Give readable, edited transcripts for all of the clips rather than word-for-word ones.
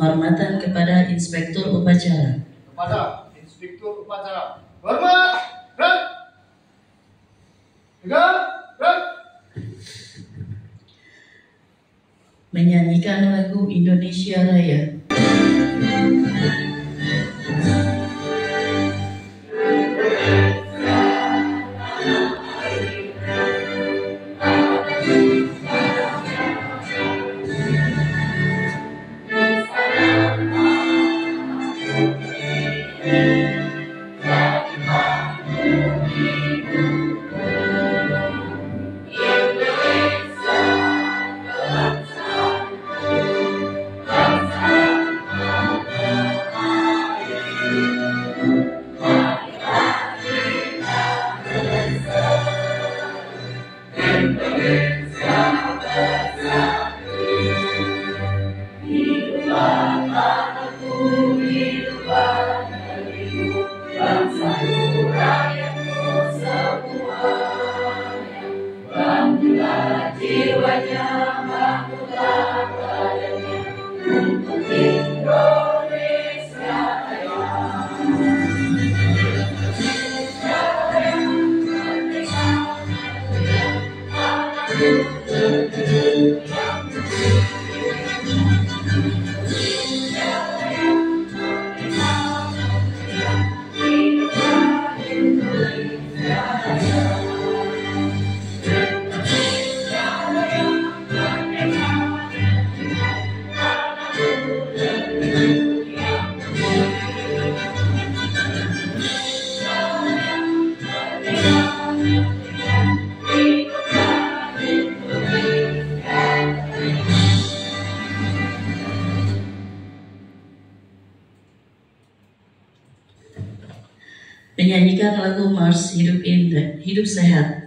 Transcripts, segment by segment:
Penghormatan kepada Inspektur Upacara. Kepada Inspektur Upacara. Hormat, gerak. Tegak, gerak. Menyanyikan lagu Indonesia Raya. Menyanyikan lagu Mars Hidup Indah, Hidup Sehat.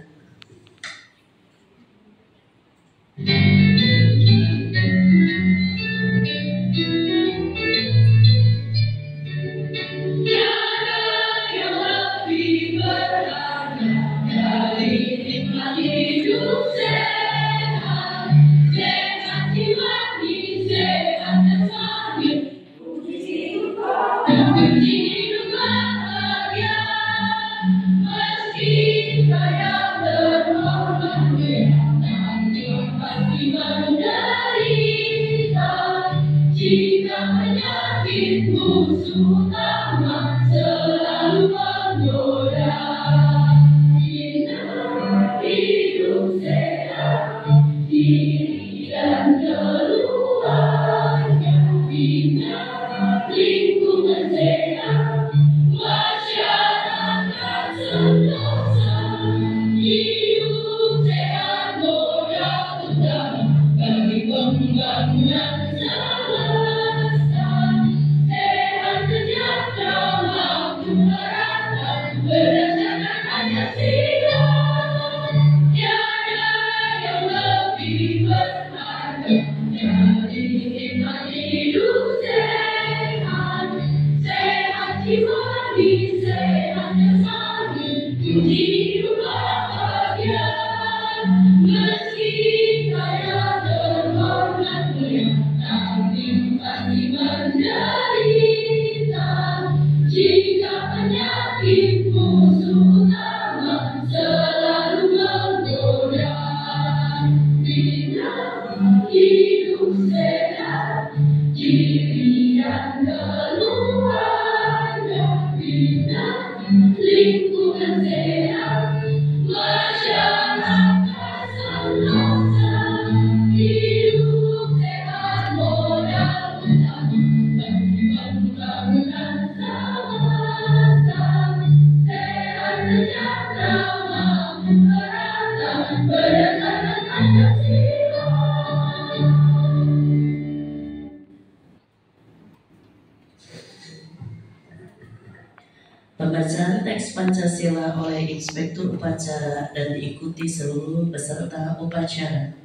Pembacaan teks Pancasila oleh Inspektur Upacara dan diikuti seluruh peserta upacara.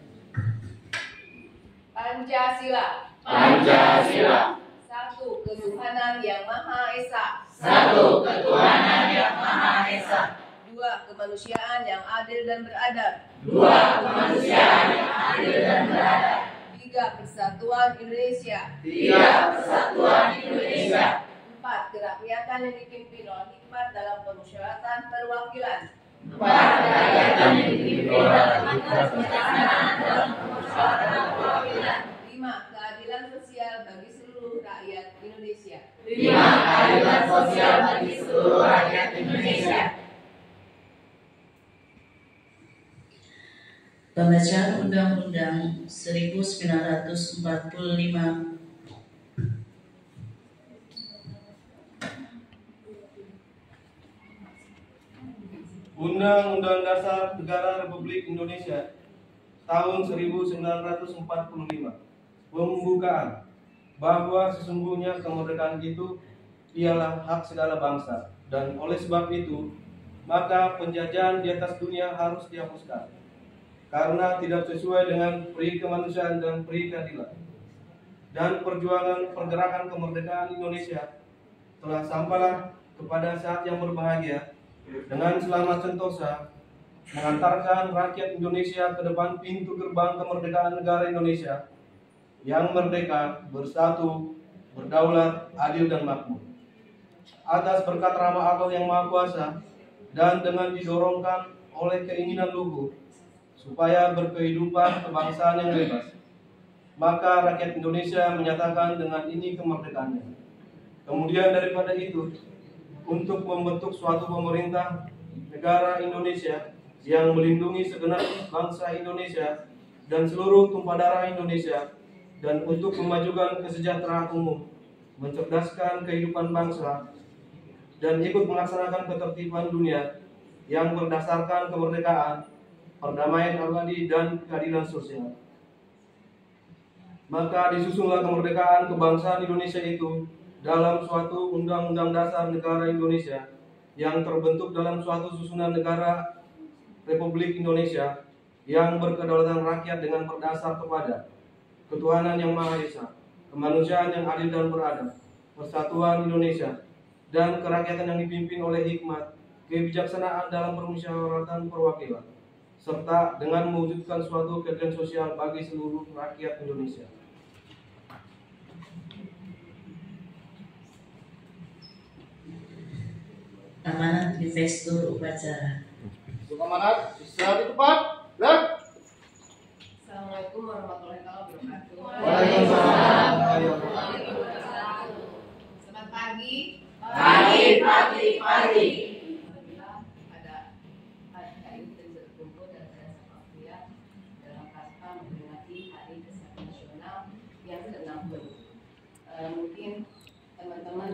Pancasila. Pancasila. Satu ketuhanan yang Maha Esa. Satu ketuhanan yang Maha Esa. Dua kemanusiaan yang adil dan beradab. Dua kemanusiaan yang adil dan beradab. 3. Persatuan Indonesia. 3. Persatuan Indonesia. 4. Kerakyatan yang dipimpin oleh hikmat dalam permusyawaratan perwakilan. 4. Kerakyatan yang dipimpin oleh hikmat dalam permusyawaratan perwakilan. 5. Keadilan sosial bagi seluruh rakyat Indonesia. 5. Keadilan sosial bagi seluruh rakyat Indonesia. Pembacaan Undang-Undang 1945. Undang-Undang Dasar Negara Republik Indonesia tahun 1945. Pembukaan bahwa sesungguhnya kemerdekaan itu ialah hak segala bangsa, dan oleh sebab itu maka penjajahan di atas dunia harus dihapuskan karena tidak sesuai dengan peri kemanusiaan dan peri keadilan. Dan perjuangan pergerakan kemerdekaan Indonesia telah sampailah kepada saat yang berbahagia dengan selamat sentosa mengantarkan rakyat Indonesia ke depan pintu gerbang kemerdekaan negara Indonesia yang merdeka, bersatu, berdaulat, adil dan makmur. Atas berkat rahmat Allah yang Maha Kuasa dan dengan didorongkan oleh keinginan luhur supaya berkehidupan kebangsaan yang bebas, maka rakyat Indonesia menyatakan dengan ini kemerdekaannya. Kemudian daripada itu, untuk membentuk suatu pemerintah negara Indonesia yang melindungi segenap bangsa Indonesia dan seluruh tumpah darah Indonesia, dan untuk memajukan kesejahteraan umum, mencerdaskan kehidupan bangsa, dan ikut melaksanakan ketertiban dunia yang berdasarkan kemerdekaan, perdamaian abadi dan keadilan sosial. Maka disusunlah kemerdekaan kebangsaan Indonesia itu dalam suatu Undang-Undang Dasar Negara Indonesia yang terbentuk dalam suatu susunan negara Republik Indonesia yang berkedaulatan rakyat dengan berdasar kepada ketuhanan yang Maha Esa, kemanusiaan yang adil dan beradab, persatuan Indonesia, dan kerakyatan yang dipimpin oleh hikmat, kebijaksanaan dalam permusyawaratan perwakilan, serta dengan mewujudkan suatu keadilan sosial bagi seluruh rakyat Indonesia. Amanat Direktur Upacara. Untuk amanat bisa di tempat. Gerak. Assalamualaikum warahmatullahi wabarakatuh. Waalaikumsalam. Selamat pagi. Pagi. Pada hari ini kita berkumpul dan saya dalam rangka memperingati Hari Kesehatan Nasional yang ke-60. Mungkin teman-teman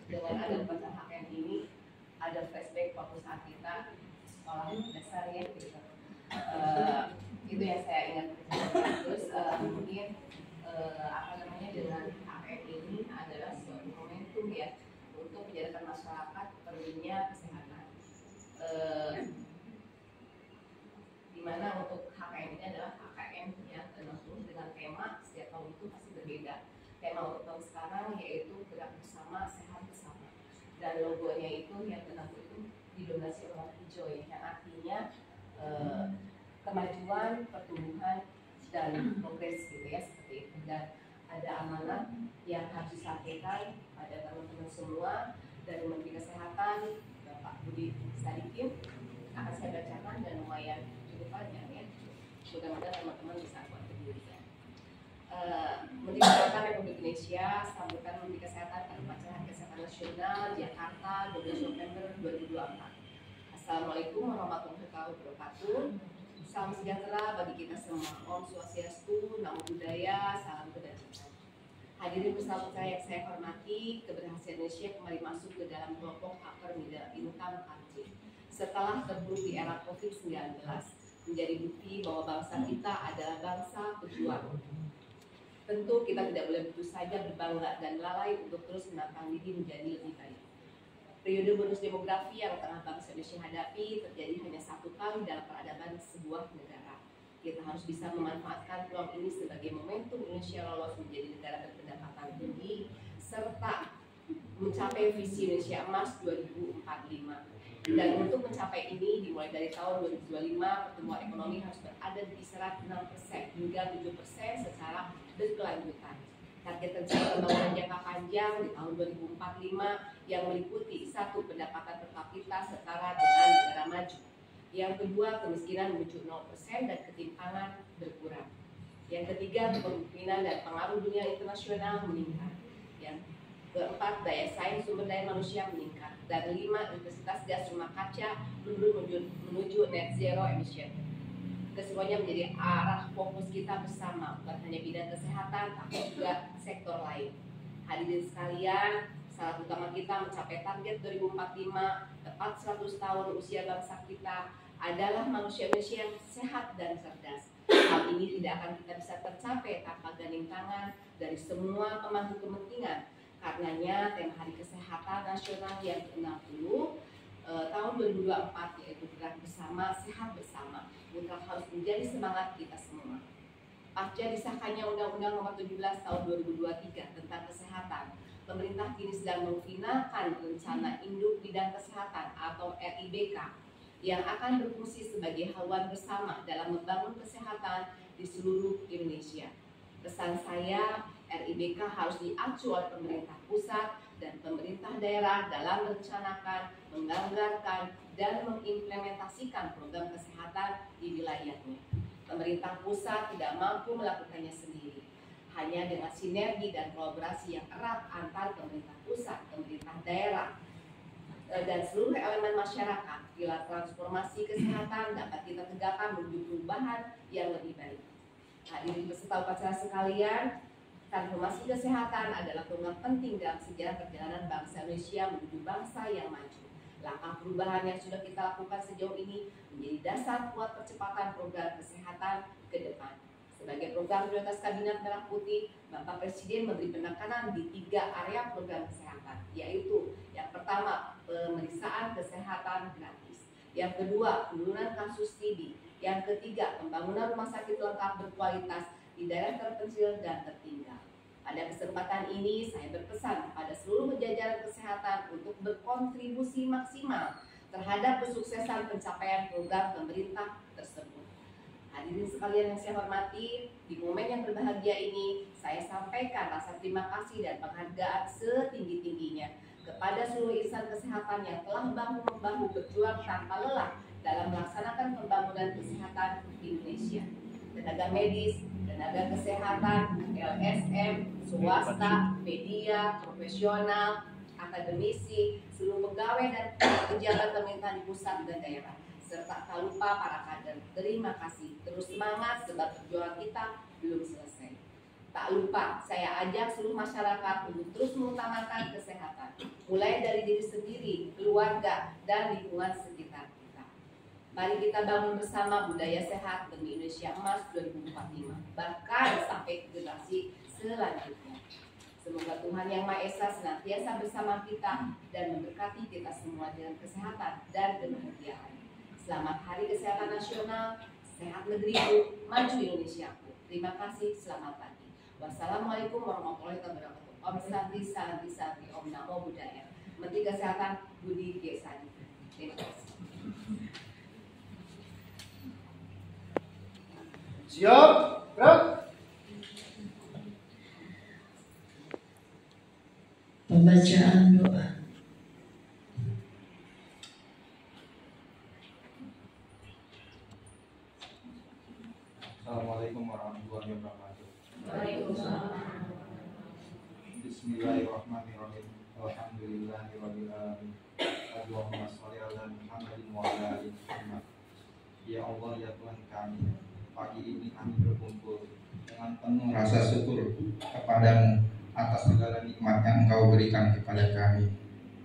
dengan ada upacara HKM ini ada flashback waktu saat kita sekolah dasar ya gitu. Itu yang saya ingat. Terus mungkin dengan HKM ini adalah suatu momentum ya untuk menjadikan masyarakat perlunya kesehatan. Dimana untuk HKM ini adalah HKM yang tentu dengan tema setiap tahun itu pasti berbeda. Tema untuk tahun sekarang yaitu gerak bersama, sehat bersama. Dan logonya itu yang tentu itu didominasi warna hijau ya, yang artinya kemajuan, pertumbuhan dan progres gitu ya, seperti itu. Dan ada amanat yang harus disampaikan pada teman-teman semua dari Menteri Kesehatan Bapak Budi Sadikin, akan saya bacakan dan lumayan cukup panjang ya. Mudah-mudahan teman-teman bisa buat sendiri. Menteri Kesehatan Republik Indonesia sambutan Menteri Kesehatan pada upacara Kesehatan Nasional Jakarta 12 November 2024. Assalamualaikum warahmatullahi wabarakatuh. Salam sejahtera bagi kita semua. Om Swastiastu, Namo Buddhaya, salam kebajikan. Hadirin bersama saya yang saya hormati, keberhasilan Indonesia kembali masuk ke dalam kelompok upper middle income country. Setelah terpuruk di era COVID-19, menjadi bukti bahwa bangsa kita adalah bangsa pejuang. Tentu kita tidak boleh begitu saja berbangga dan lalai untuk terus menantang diri menjadi lebih baik. Periode bonus demografi yang tengah bangsa Indonesia hadapi terjadi hanya satu kali dalam peradaban sebuah negara. Kita harus bisa memanfaatkan peluang ini sebagai momentum Indonesia lolos menjadi negara berpendapatan tinggi serta mencapai visi Indonesia Emas 2045. Dan untuk mencapai ini, dimulai dari tahun 2025, pertumbuhan ekonomi harus berada di kisaran 6% hingga 7% secara berkelanjutan. Target rencana pembangunan jangka panjang di tahun 2045 yang meliputi 1. Pendapatan per kapita setara dengan negara maju. Yang kedua, kemiskinan menuju 0% dan ketimpangan berkurang. Yang ketiga, kepemimpinan dan pengaruh dunia internasional meningkat. Yang keempat, daya saing sumber daya manusia meningkat. Dan 5, intensitas gas rumah kaca menuju net zero emission. Kesemuanya menjadi arah fokus kita bersama, bukan hanya bidang kesehatan, tapi juga sektor lain. Hadirin sekalian, syarat utama kita mencapai target 2045, tepat 100 tahun usia bangsa kita, adalah manusia-manusia yang sehat dan cerdas. Hal ini tidak akan kita bisa tercapai tanpa gandeng tangan dari semua pemangku kepentingan. Karenanya, tema Hari Kesehatan Nasional yang ke-60 tahun 2024 yaitu Gerak Bersama, Sehat Bersama mutlak harus menjadi semangat kita semua. Pasca disahkannya Undang-Undang Nomor 17 Tahun 2023 tentang Kesehatan, pemerintah kini sedang memfinalkan Rencana Induk Bidang Kesehatan atau RIBK yang akan berfungsi sebagai haluan bersama dalam membangun kesehatan di seluruh Indonesia. Pesan saya, RIBK harus diacu oleh pemerintah pusat dan pemerintah daerah dalam merencanakan, menganggarkan, dan mengimplementasikan program kesehatan di wilayahnya. Pemerintah pusat tidak mampu melakukannya sendiri. Hanya dengan sinergi dan kolaborasi yang erat antar pemerintah pusat, pemerintah daerah, dan seluruh elemen masyarakat, pilar transformasi kesehatan dapat kita tegakkan menuju perubahan yang lebih baik. Hadirin peserta upacara sekalian, transformasi kesehatan adalah program penting dalam sejarah perjalanan bangsa Indonesia menuju bangsa yang maju. Langkah perubahan yang sudah kita lakukan sejauh ini menjadi dasar kuat percepatan program kesehatan ke depan. Sebagai program prioritas Kabinet Merah Putih, Bapak Presiden memberi penekanan di 3 area program kesehatan, yaitu yang pertama, pemeriksaan kesehatan gratis. Yang kedua, penurunan kasus TB. Yang ketiga, pembangunan rumah sakit lengkap berkualitas di daerah terpencil dan tertinggal. Pada kesempatan ini, saya berpesan kepada seluruh jajaran kesehatan untuk berkontribusi maksimal terhadap kesuksesan pencapaian program pemerintah tersebut. Hadirin sekalian yang saya hormati, di momen yang berbahagia ini, saya sampaikan rasa terima kasih dan penghargaan setinggi-tingginya kepada seluruh insan kesehatan yang telah bahu-membahu berjuang tanpa lelah dalam melaksanakan pembangunan kesehatan di Indonesia. Tenaga medis, tenaga kesehatan, LSM, swasta, media, profesional, akademisi, seluruh pegawai dan pejabat pemerintah di pusat dan daerah, serta tak lupa para kader. Terima kasih, terus semangat sebab perjuangan kita belum selesai. Tak lupa, saya ajak seluruh masyarakat untuk terus mengutamakan kesehatan, mulai dari diri sendiri, keluarga, dan lingkungan sekitar kita. Mari kita bangun bersama budaya sehat demi Indonesia Emas 2045, bahkan sampai generasi selanjutnya. Semoga Tuhan Yang Maha Esa senantiasa bersama kita dan memberkati kita semua dengan kesehatan dan kebahagiaan. Selamat Hari Kesehatan Nasional, sehat negeriku, maju Indonesiaku. Terima kasih, selamat pagi. Wassalamualaikum warahmatullahi wabarakatuh. Om Santi, Santi, Santi, Om Namo Buddhaya. Menteri Kesehatan Budi G. Sadi. Terima kasih. Siap, gerak. Pembacaan doa. Assalamualaikum warahmatullahi wabarakatuh. Waalaikumsalam. Bismillahirrahmanirrahim. Alhamdulillahirabbil alamin. Allahumma shalli ala Muhammadin wa ala ali Muhammad. Ya Allah, ya Tuhan kami, pagi ini kami berkumpul dengan penuh rasa syukur kepadamu atas segala nikmat yang Engkau berikan kepada kami.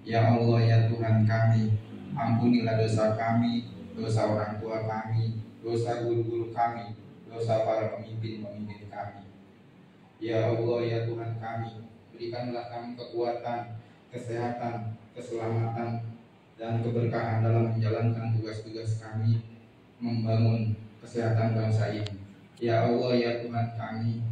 Ya Allah, ya Tuhan kami, ampunilah dosa kami, dosa orang tua kami, dosa guru-guru kami, dosa para pemimpin-pemimpin kami. Ya Allah, ya Tuhan kami, berikanlah kami kekuatan, kesehatan, keselamatan, dan keberkahan dalam menjalankan tugas-tugas kami membangun kesehatan bangsa ini. Ya Allah, ya Tuhan kami,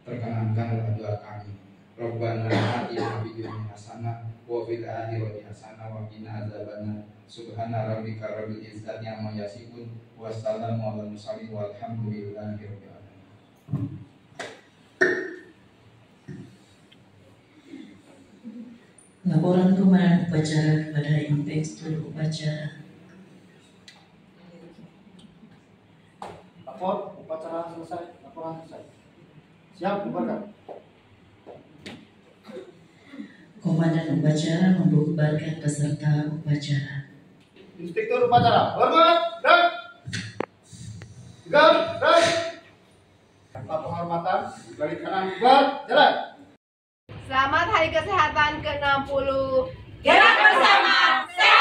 perkenankanlah doa kami. Rabbana atina fid dunya hasanah wa fil akhirati hasanah wa qina adzabannar. Subhana rabbika rabbil izzati amma yasifun wassalamu alal mursalin walhamdulillahi rabbil alamin. Laporan komandan upacara kepada Inspektur Upacara. Lapor, upacara selesai, laporan selesai. Siap, bubarkan. Komandan upacara membubarkan peserta upacara. Inspektur upacara, hormat, dan tegak, dan tanpa penghormatan dari kanan bubar, jalan. Selamat Hari Kesehatan ke-60. Gerak bersama, sehat